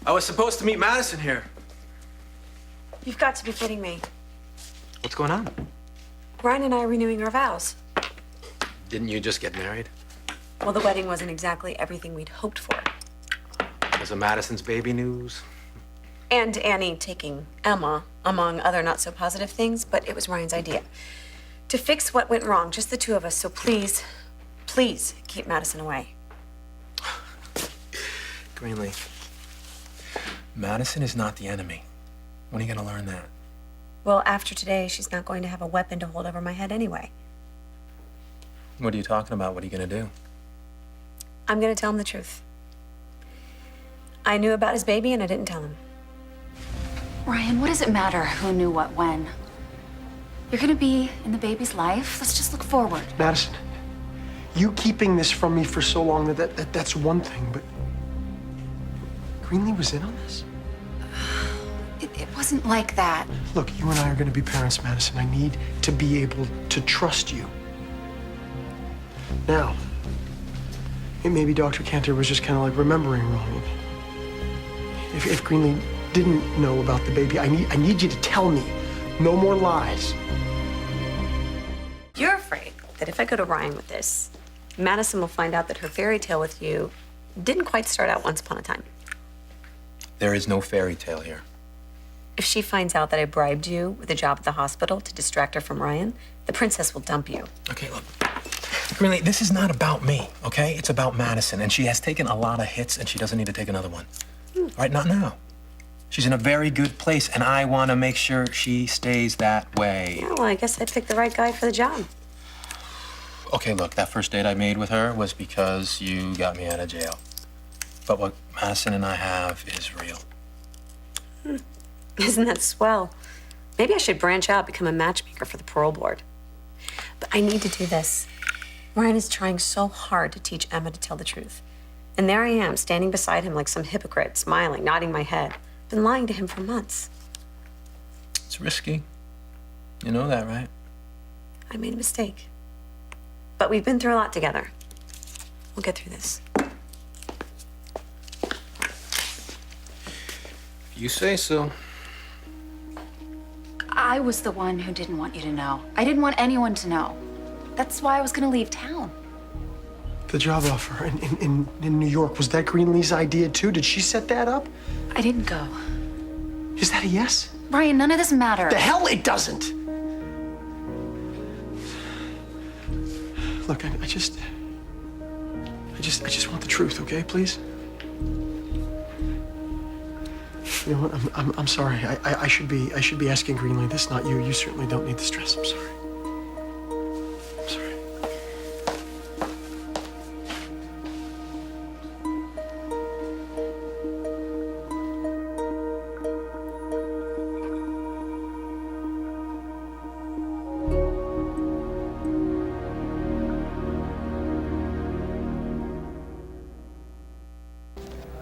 I was supposed to meet Maddison here. You've got to be kidding me. What's going on? Ryan and I are renewing our vows. Didn't you just get married? Well, the wedding wasn't exactly everything we'd hoped for. Was it Maddison's baby news? And Annie taking Emma, among other not-so-positive things, but it was Ryan's idea. To fix what went wrong, just the two of us, so please, please keep Maddison away. Greenlee, Maddison is not the enemy. When are you gonna learn that? Well, after today, she's not going to have a weapon to hold over my head anyway. What are you talking about? What are you gonna do? I'm gonna tell him the truth. I knew about his baby and I didn't tell him. Ryan, what does it matter who knew what when? You're gonna be in the baby's life. Let's just look forward. Maddison, you keeping this from me for so long, that's one thing, but Greenlee was in on this? It wasn't like that. Look, you and I are going to be parents, Maddison. I need to be able to trust you. Now, maybe Dr. Cantor was just kind of like remembering wrong. If Greenlee didn't know about the baby, I need you to tell me. No more lies. You're afraid that if I go to Ryan with this, Maddison will find out that her fairy tale with you didn't quite start out once upon a time. There is no fairy tale here. If she finds out that I bribed you with a job at the hospital to distract her from Ryan, the princess will dump you. Okay, look. Greenlee, this is not about me, okay? It's about Maddison, and she has taken a lot of hits, and she doesn't need to take another one. All right, not now. She's in a very good place, and I want to make sure she stays that way. Yeah, well, I guess I picked the right guy for the job. Okay, look, that first date I made with her was because you got me out of jail. But what Maddison and I have is real. Isn't that swell? Maybe I should branch out, become a matchmaker for the parole board. But I need to do this. Ryan is trying so hard to teach Emma to tell the truth. And there I am, standing beside him like some hypocrite, smiling, nodding my head. Been lying to him for months. It's risky. You know that, right? I made a mistake. But we've been through a lot together. We'll get through this. You say so. I was the one who didn't want you to know. I didn't want anyone to know. That's why I was gonna leave town. The job offer in New York, was that Greenlee's idea too? Did she set that up? I didn't go. Is that a yes? Ryan, none of this matters. The hell it doesn't! Look, I just want the truth, okay, please? You know what? I'm sorry. I should be asking Greenlee this, not you. You certainly don't need the stress. I'm sorry. I'm sorry.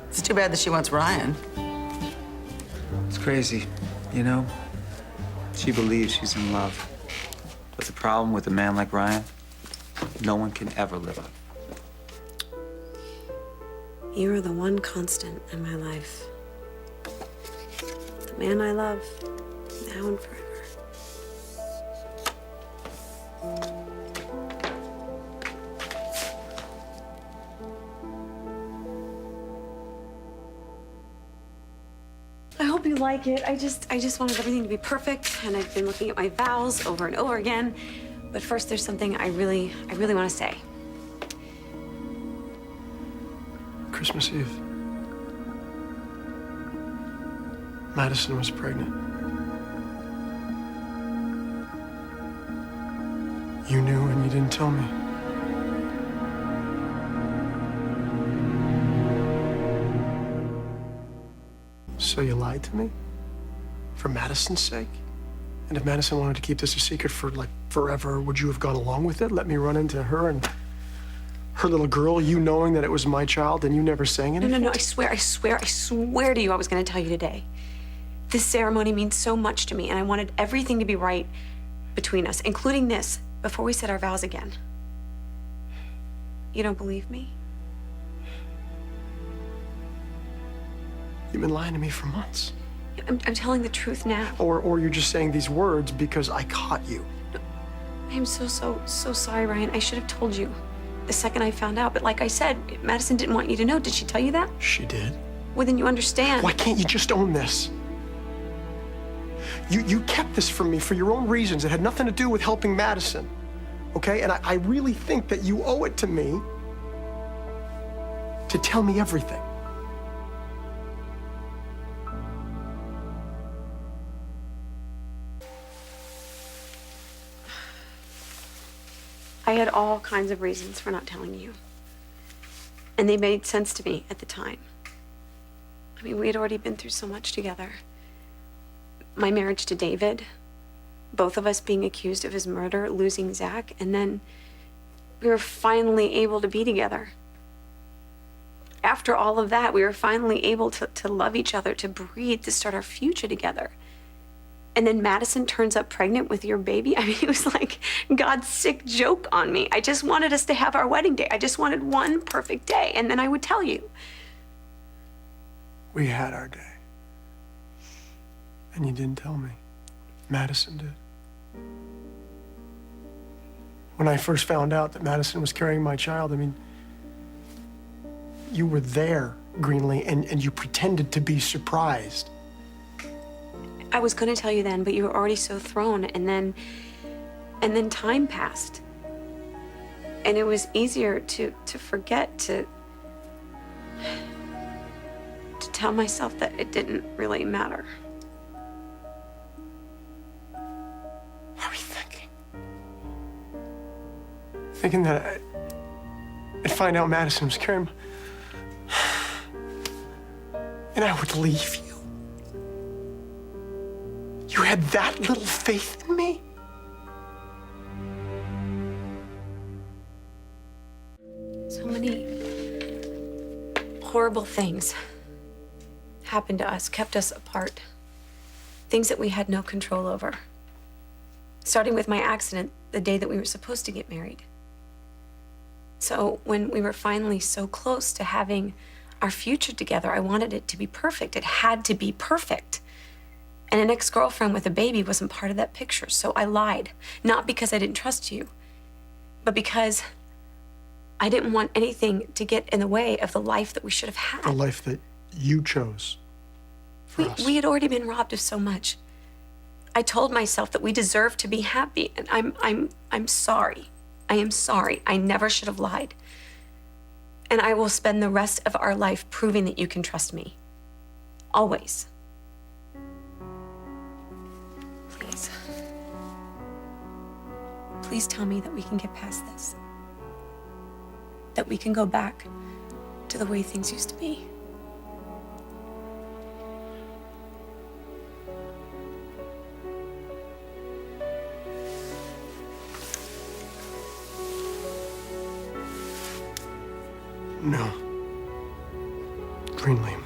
It's too bad that she wants Ryan. It's crazy, you know? She believes she's in love. But the problem with a man like Ryan, no one can ever live up. You are the one constant in my life. The man I love, now and forever. I hope you like it. I just wanted everything to be perfect, and I've been looking at my vows over and over again. But first, there's something I really want to say. Christmas Eve. Maddison was pregnant. You knew and you didn't tell me. So you lied to me? For Maddison's sake? And if Maddison wanted to keep this a secret for, like, forever, would you have gone along with it? Let me run into her and her little girl, you knowing that it was my child and you never saying anything? No, I swear to you I was going to tell you today. This ceremony means so much to me, and I wanted everything to be right between us, including this, before we said our vows again. You don't believe me? You've been lying to me for months. I'm telling the truth now. Or you're just saying these words because I caught you. I'm so sorry, Ryan. I should have told you the second I found out. But like I said, Maddison didn't want you to know. Did she tell you that? She did. Well, then you understand. Why can't you just own this? You kept this from me for your own reasons. It had nothing to do with helping Maddison, okay? And I really think that you owe it to me to tell me everything. I had all kinds of reasons for not telling you. And they made sense to me at the time. I mean, we had already been through so much together. My marriage to David, both of us being accused of his murder, losing Zach, and then we were finally able to be together. After all of that, we were finally able to love each other, to breathe, to start our future together. And then Maddison turns up pregnant with your baby. I mean, it was like God's sick joke on me. I just wanted us to have our wedding day. I just wanted one perfect day, and then I would tell you. We had our day. And you didn't tell me. Maddison did. When I first found out that Maddison was carrying my child, I mean, you were there, Greenlee, and you pretended to be surprised. I was going to tell you then, but you were already so thrown, and then time passed. And it was easier to forget, to tell myself that it didn't really matter. What were you thinking? Thinking that I'd find out Maddison was carrying and I would leave you? You had that little faith in me? So many horrible things happened to us, kept us apart. Things that we had no control over. Starting with my accident the day that we were supposed to get married. So when we were finally so close to having our future together, I wanted it to be perfect. It had to be perfect. And an ex-girlfriend with a baby wasn't part of that picture, so I lied. Not because I didn't trust you, but because I didn't want anything to get in the way of the life that we should have had. The life that you chose for us. We had already been robbed of so much. I told myself that we deserved to be happy, and I'm sorry. I am sorry. I never should have lied. And I will spend the rest of our life proving that you can trust me. Always. Please. Please tell me that we can get past this. That we can go back to the way things used to be. No. Greenlee.